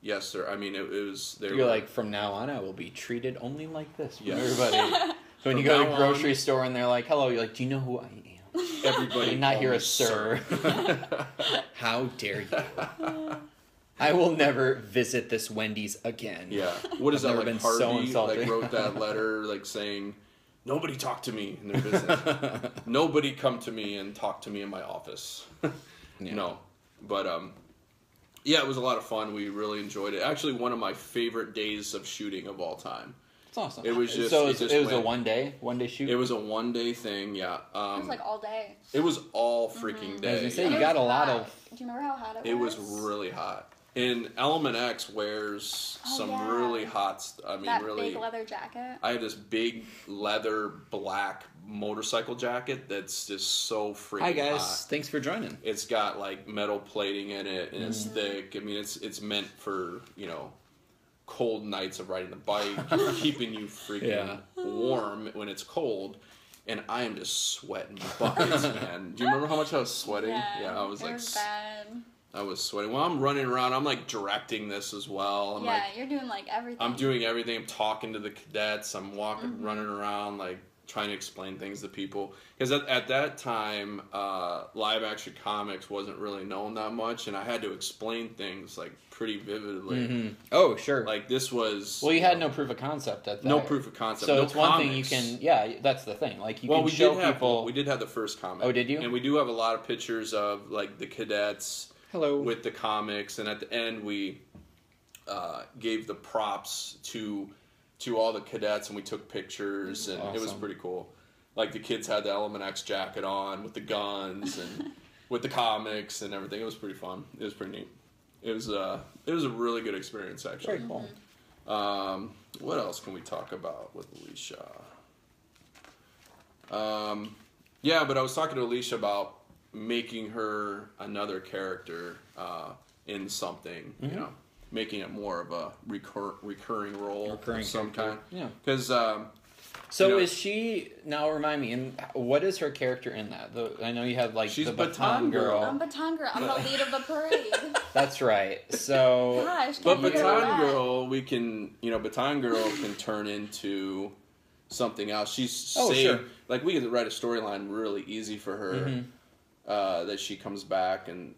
yes, sir. I mean, it was... You're like, from now on, I will be treated only like this from Yes. everybody. So when you From go to now the grocery on- store and they're like, hello, you're like, do you know who I am? Everybody I'm not here called as sir. me How dare you? I will never visit this Wendy's again. Yeah. What is I've that, never like been so Harvey, insulted. like, wrote that letter, like, saying, nobody talk to me in their business. Nobody come to me and talk to me in my office. Yeah. No. But, yeah, it was a lot of fun. We really enjoyed it. Actually, one of my favorite days of shooting of all time. It's awesome. It was just- so it just it was a went- one day shoot? It was a one-day thing, yeah. It was like all day. It was all freaking I day. was gonna say, yeah. you It got was a lot hot. of... Do you remember how hot It was really hot. And Element X wears some yeah. really hot... that really... big leather jacket. I had this big leather black motorcycle jacket that's just so freaking Hi, guys. hot. Thanks for joining. It's got like metal plating in it, and it's thick. I mean, it's meant for cold nights of riding the bike, keeping you freaking warm when it's cold. And I am just sweating buckets, man. Do you remember how much I was sweating? Yeah, I was it like, was bad. I was sweating. Well, I'm running around. I'm like directing this as well. I'm Yeah, like, you're doing like everything. I'm doing everything. I'm talking to the cadets. I'm walking, running around, like trying to explain things to people. Because at that time, live action comics wasn't really known that much, and I had to explain things like pretty vividly. Oh, sure. Like this was. Well, you had no proof of concept at that. no proof of concept. So no it's one comics. thing you can... Yeah, that's the thing. Like, you Well, can we show did have people... we did have the first comic. Oh, did you? And we do have a lot of pictures of like the cadets. Hello. With the comics, and at the end we gave the props to all the cadets, and we took pictures, and it was Awesome. pretty cool. Like the kids had the Element X jacket on with the guns and with the comics and everything. It was pretty fun. It was pretty neat. It was a really good experience actually. Very cool. What else can we talk about with Alicia? Yeah, but I was talking to Alicia about making her another character in something, making it more of a recurring role of some kind. Yeah. Because So is she... Now, remind me, and what is her character in that? I know you have, like, She's the Baton Girl. I'm Baton Girl. I'm the lead of the parade. That's right. So... Gosh, But can't figure it Baton out. Girl, Baton Girl can turn into something else. She's saved. Sure. Like, we could write a storyline really easy for her, that she comes back and,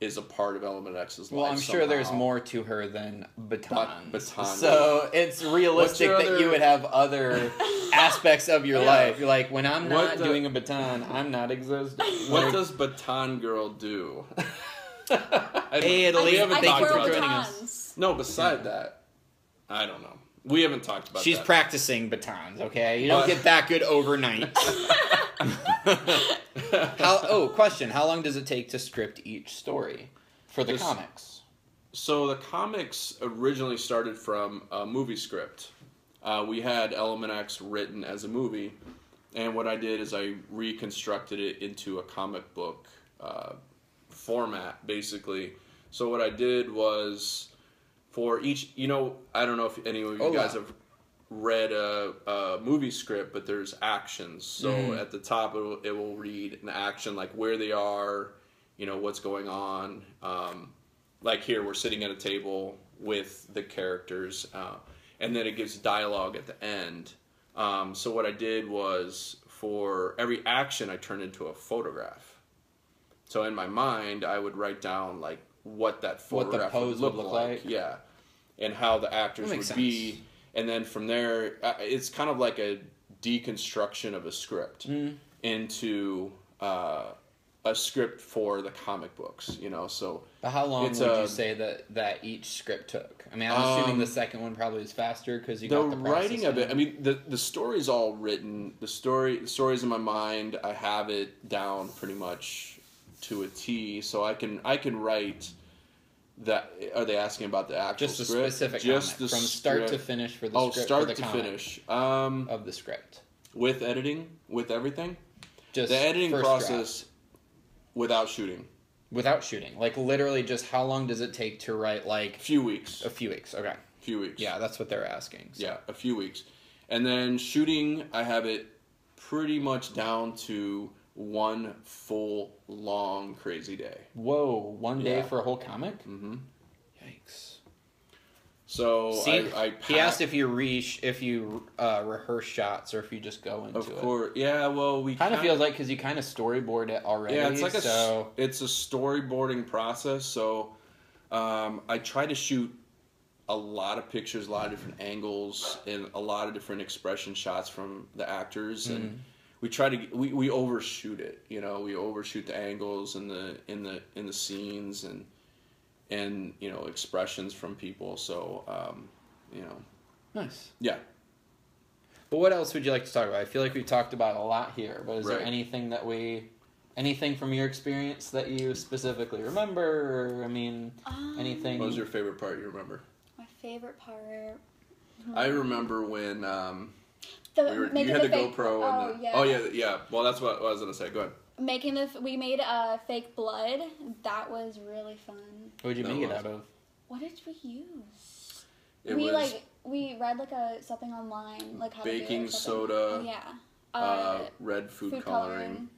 is a part of Element X's life. Well, I'm sure there's somehow. more to her than batons. Baton. So it's realistic that you would have other aspects of your life. You're like, when I'm not doing a baton, I'm not existing. What does Baton Girl do? Hey, Alicia, thank you for joining batons. us. No, beside that, I don't know. We haven't talked about She's that. practicing batons, okay? You don't get that good overnight. Question. How long does it take to script each story for the comics? So the comics originally started from a movie script. We had Element X written as a movie, and what I did is I reconstructed it into a comic book format, basically. So what I did was, for each, I don't know if any of you guys have read a movie script, but there's actions. So at the top it will read an action, like where they are, what's going on. Like here, we're sitting at a table with the characters, and then it gives dialogue at the end. So what I did was, for every action, I turned into a photograph. So in my mind, I would write down like what that photograph would look like. Yeah, and how the actors would be. And then from there, it's kind of like a deconstruction of a script into a script for the comic books, So, but how long would you say that each script took? I mean, I'm assuming the second one probably is faster because you got the writing of it. down. I mean, the story's all written. The story's in my mind. I have it down pretty much to a T, so I can write. That are they asking about the actual just the script? Specific just comic, the from start to finish for the script. Start for the to comic finish of the script with editing, with everything. Just the editing process draft. Without shooting. Without shooting, like literally, just how long does it take to write? Like a few weeks. Okay. Few weeks. Yeah, that's what they're asking. So. Yeah, a few weeks, and then shooting. I have it pretty much down to one full long crazy day. Whoa, one day for a whole comic? Mm-hmm. Yikes. So see, he asked if you rehearse shots or if you just go into it. Of course, yeah. Well, we kind of feels like because you kind of storyboard it already. Yeah, it's like it's a storyboarding process. So I try to shoot a lot of pictures, a lot of different angles, and a lot of different expression shots from the actors, and we try to we overshoot it. We overshoot the angles and in the scenes and expressions from people. So nice. Yeah. But what else would you like to talk about? I feel like we've talked about a lot here, but is there anything from your experience that you specifically remember? Or, I mean, anything? What was your favorite part you remember? My favorite part. I remember when you had the the GoPro and yeah. Well, that's what I was gonna say. Go ahead. We made fake blood. That was really fun. What did you make it out of? What did we use? We read something online, like how baking to do it soda. Yeah. Red food coloring.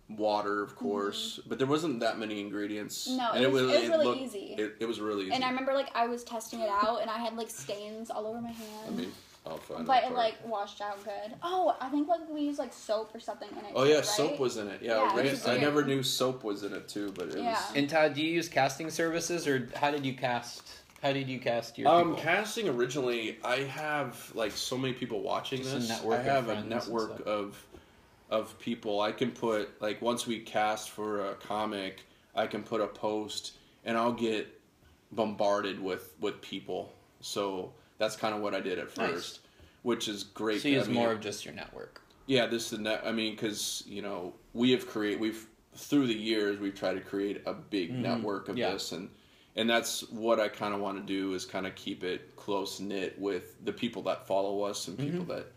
Water, of course, but there wasn't that many ingredients. No, and it was really easy. It was really easy. And I remember I was testing it out, and I had stains all over my hand. I'll find but that part. it washed out good. Oh, I think we used soap or something in it. Oh yeah, right? soap was in it. Yeah, I never knew soap was in it too, but it was. And Todd, do you use casting services, or how did you cast? How did you cast your people? Casting originally, I have so many people watching this. I have a network of people. I can put once we cast for a comic, I can put a post and I'll get bombarded with people. So that's kind of what I did at first, which is great. So you use more of just your network. Yeah, because we've through the years we've tried to create a big network of this, and that's what I kind of want to do, is kind of keep it close knit with the people that follow us and people that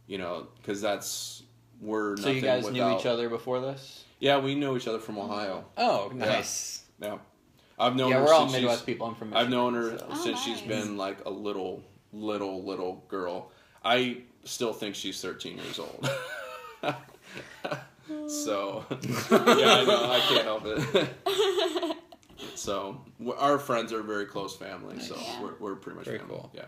because that's. So you guys knew each other before this? Yeah, we know each other from Ohio. Oh, nice. Yeah. I've known her we're all Midwest people. I'm from Michigan. I've known her since she's been a little girl. I still think she's 13 years old. So, yeah, I know. I can't help it. So, our friends are a very close family. Nice. So, we're pretty much very family. Cool. Yeah.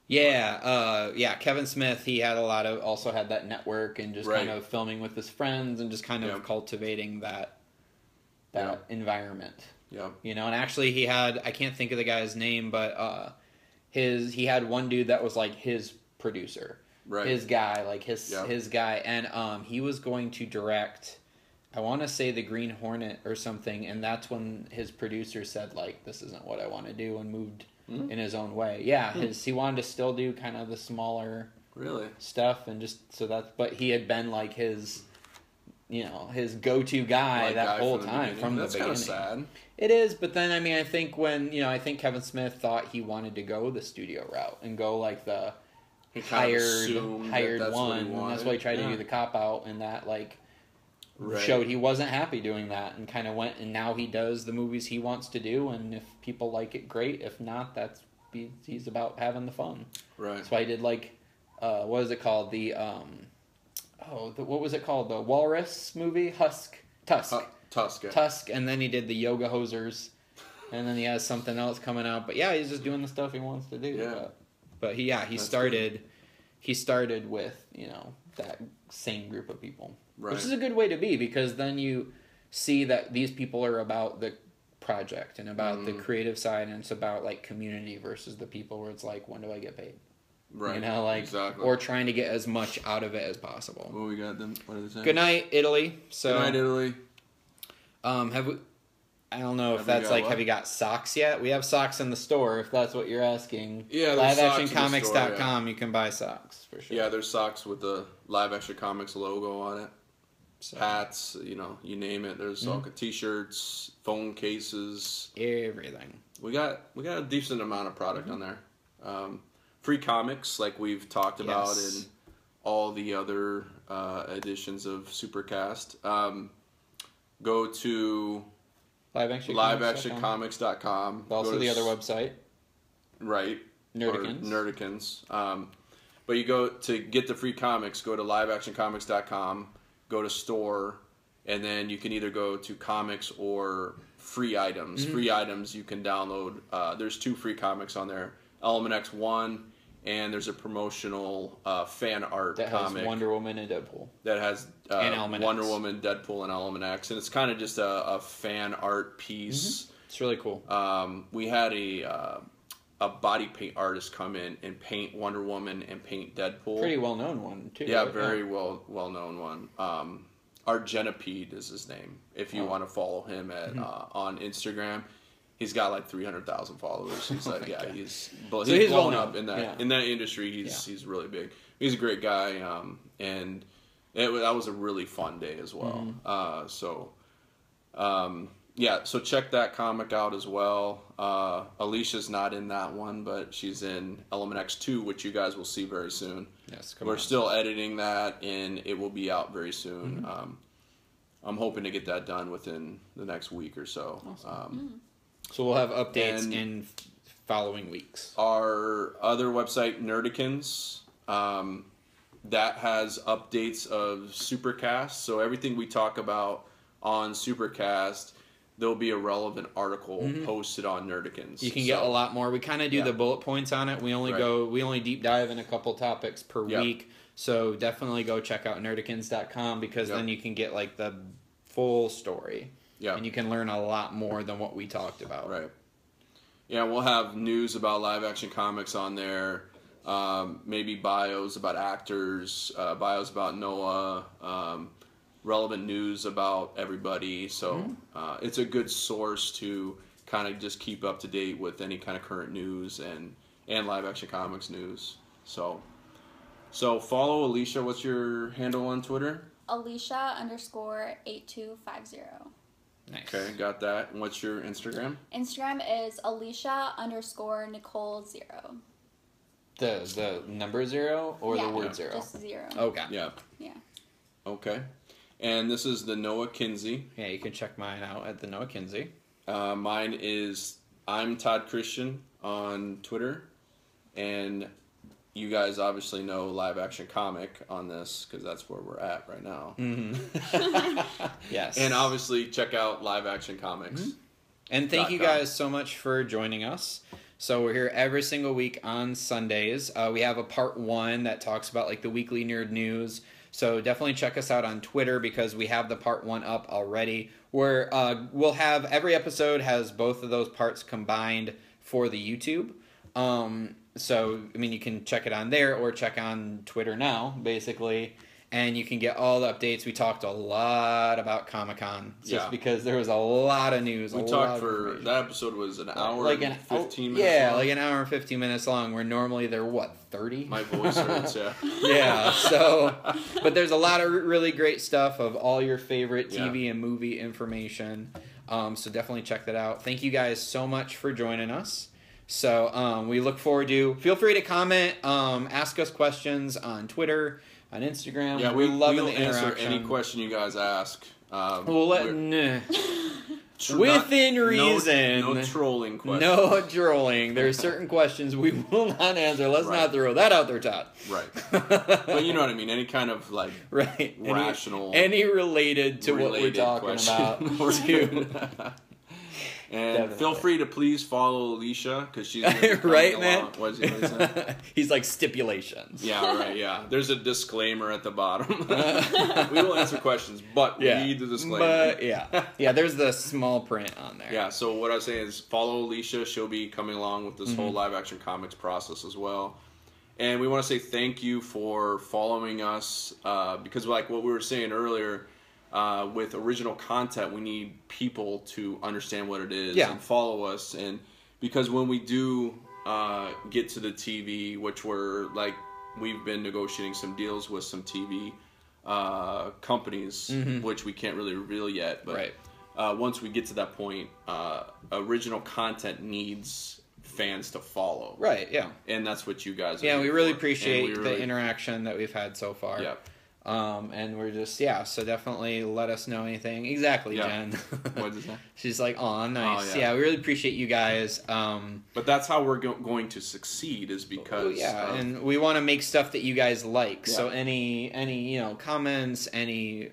Yeah, Kevin Smith, he had also had that network and just kind of filming with his friends and just kind of cultivating that environment. Yeah. You know, and actually he had, I can't think of the guy's name, but he had one dude that was like his producer. Right. His guy, like his guy, and he was going to direct, I want to say, the Green Hornet or something, and that's when his producer said, like, this isn't what I want to do, and moved in his own way. Yeah, he wanted to still do kind of the smaller stuff, and just but he had been like his go-to guy that whole time from the beginning. That's kind of sad. It is, but then I think I think Kevin Smith thought he wanted to go the studio route and go like the hired one, and that's why he tried to do the cop out, and that showed he wasn't happy doing that, and kind of went, and now he does the movies he wants to do, and if people like it, great. If not, he's about having the fun. Right. That's why he did what is it called? What was it called? The Walrus movie? Tusk. Tusk, and then he did the Yoga Hosers, and then he has something else coming out. But yeah, he's just doing the stuff he wants to do. Yeah. But he started with, that same group of people. Right. Which is a good way to be, because then you see that these people are about the project and about the creative side, and it's about community versus the people where it's like, when do I get paid? Right. Exactly. Or trying to get as much out of it as possible. What we got then? What are they saying? Good night, Italy. Good night, Italy. Have we? I don't know if that's have you got socks yet? We have socks in the store, if that's what you're asking. Yeah, LiveActionComics.com, you can buy socks for sure. Yeah, there's socks with the Live Action Comics logo on it. So. Hats, you name it. There's all t-shirts, phone cases, everything. We got a decent amount of product on there. Free comics, like we've talked about in all the other editions of SuperCast. Go to LiveActionComics.com. Also the other website. Right. Nerdicans. But you go to get the free comics, go to LiveActionComics.com, go to store, and then you can either go to comics or free items. Free items you can download. There's 2 free comics on there. Element X 1, and there's a promotional fan art that comic. Has Wonder Woman and Deadpool. That has Wonder Woman, Deadpool, and Element X. And it's kind of just a fan art piece. It's really cool. We had a body paint artist come in and paint Wonder Woman and paint Deadpool. Pretty well-known one, too. Yeah, right? Very well-known one. Argenipede is his name, if you want to follow him on Instagram. He's got like 300,000 followers. He's he's blown up in that in that industry. He's really big. He's a great guy, and that was a really fun day as well. So check that comic out as well. Alicia's not in that one, but she's in Element X2, which you guys will see very soon. Yes, we're still editing that, and it will be out very soon. I'm hoping to get that done within the next week or so. Awesome. So we'll have updates in following weeks. Our other website, Nerdicans, that has updates of SuperCast. So everything we talk about on SuperCast, there'll be a relevant article posted on Nerdicans. You can get a lot more. We kind of do the bullet points on it. We only deep dive in a couple topics per week. So definitely go check out nerdicans.com, because then you can get the full story. Yeah. And you can learn a lot more than what we talked about. Right. Yeah, we'll have news about live action comics on there. Maybe bios about actors, bios about Noah, relevant news about everybody. So it's a good source to kind of just keep up to date with any kind of current news and live action comics news. So follow Alicia. What's your handle on Twitter? Alicia_8250. Nice. Okay, got that. And what's your Instagram? Instagram is Alicia_Nicole 0. The number 0 or the word 0? Just 0. Okay. Yeah. Yeah. Okay. And this is the Noah Kinsey. Yeah, you can check mine out at the Noah Kinsey. Mine is I'm Todd Christian on Twitter, and you guys obviously know Live Action Comic on this, because that's where we're at right now. Yes. And obviously check out Live Action Comics. And thank you guys so much for joining us. So we're here every single week on Sundays. We have a part 1 that talks about like the weekly nerd news. So definitely check us out on Twitter because we have the part 1 up already. Where we'll have every episode has both of those parts combined for the YouTube. So I mean you can check it on there or check on Twitter now, basically. And you can get all the updates. We talked a lot about Comic-Con just because there was a lot of news. We talked for, that episode was an hour and 15 minutes long. long. Like an hour and 15 minutes long, where normally they're, 30? My voice hurts, yeah. Yeah, so, but there's a lot of really great stuff of all your favorite TV and movie information. So definitely check that out. Thank you guys so much for joining us. So we look forward to, feel free to comment, ask us questions on Twitter, on Instagram. Yeah, we're loving we'll the interaction. answer any question you guys ask. Within reason. No trolling questions. No trolling. There are certain questions we will not answer. Let's not throw that out there, Todd. Right. But you know what I mean. Any kind of like rational, any related to what we're talking question. about. And Definitely. feel free to please follow Alicia because she's right, man. What is he He's like stipulations. Yeah, right. Yeah, there's a disclaimer at the bottom. We will answer questions, but we need the disclaimer. But yeah, there's the small print on there. Yeah. So what I was saying is follow Alicia. She'll be coming along with this whole live action comics process as well. And we want to say thank you for following us because, like what we were saying earlier. With original content, we need people to understand what it is and follow us. And because when we do get to the TV, which we've been negotiating some deals with some TV companies, which we can't really reveal yet. But once we get to that point, original content needs fans to follow. Right, yeah. And that's what you guys are we doing really for. appreciate the interaction that we've had so far. Yeah. And we're just, so definitely let us know anything. Exactly, Jen. What did that? She's like, oh, nice. Oh, yeah. We really appreciate you guys. But that's how we're going to succeed is because... and we want to make stuff that you guys like. So any comments, anything,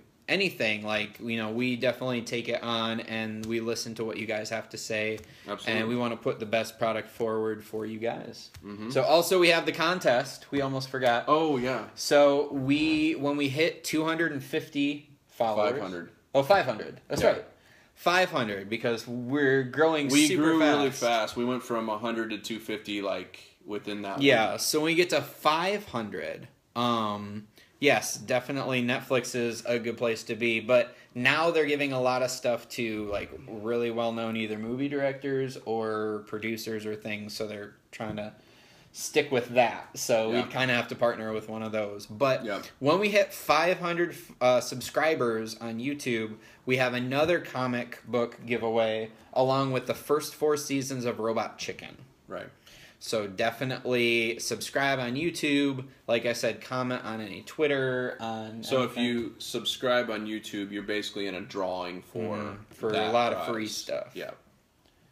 we definitely take it on and we listen to what you guys have to say. Absolutely. And we want to put the best product forward for you guys. So also we have the contest. We almost forgot. Oh, yeah. So when we hit 250 followers... 500. Oh, 500. That's right. 500 because we're growing super fast. We grew really fast. We went from 100 to 250 within that. Yeah, so when we get to 500... yes, definitely Netflix is a good place to be, but now they're giving a lot of stuff to really well-known either movie directors or producers or things, so they're trying to stick with that. So we kind of have to partner with one of those. But when we hit 500 subscribers on YouTube, we have another comic book giveaway along with the first 4 seasons of Robot Chicken. Right. So definitely subscribe on YouTube. Like I said, comment on any Twitter. So if you subscribe on YouTube, you're basically in a drawing for a lot of free stuff. Yeah,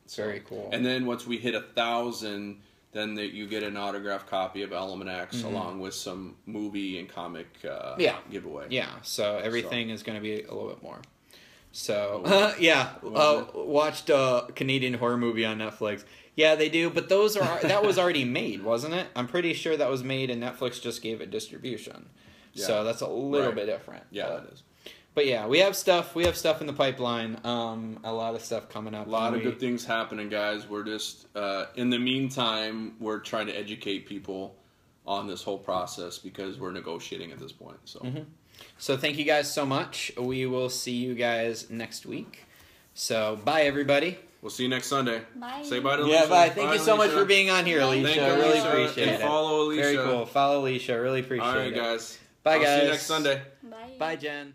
it's very cool. And then once we hit 1,000, then you get an autographed copy of Element X along with some movie and comic giveaway. Yeah. So everything is going to be a little bit more. So watched a Canadian horror movie on Netflix. Yeah, they do, but that was already made, wasn't it? I'm pretty sure that was made and Netflix just gave it distribution. Yeah. So that's a little bit different. Yeah, it is. But yeah, we have stuff in the pipeline. A lot of stuff coming up. A lot of good things happening, guys. We're just in the meantime, we're trying to educate people on this whole process because we're negotiating at this point. So So thank you guys so much. We will see you guys next week. So bye everybody. We'll see you next Sunday. Bye. Say bye to Alicia. Yeah, bye. Thank you so much for being on here, Alicia. Thank you, really Alicia. appreciate it. And follow Alicia. Very cool. Follow Alicia. Really appreciate it. All right, guys. Bye, I'll guys. see you next Sunday. Bye. Bye, Jen.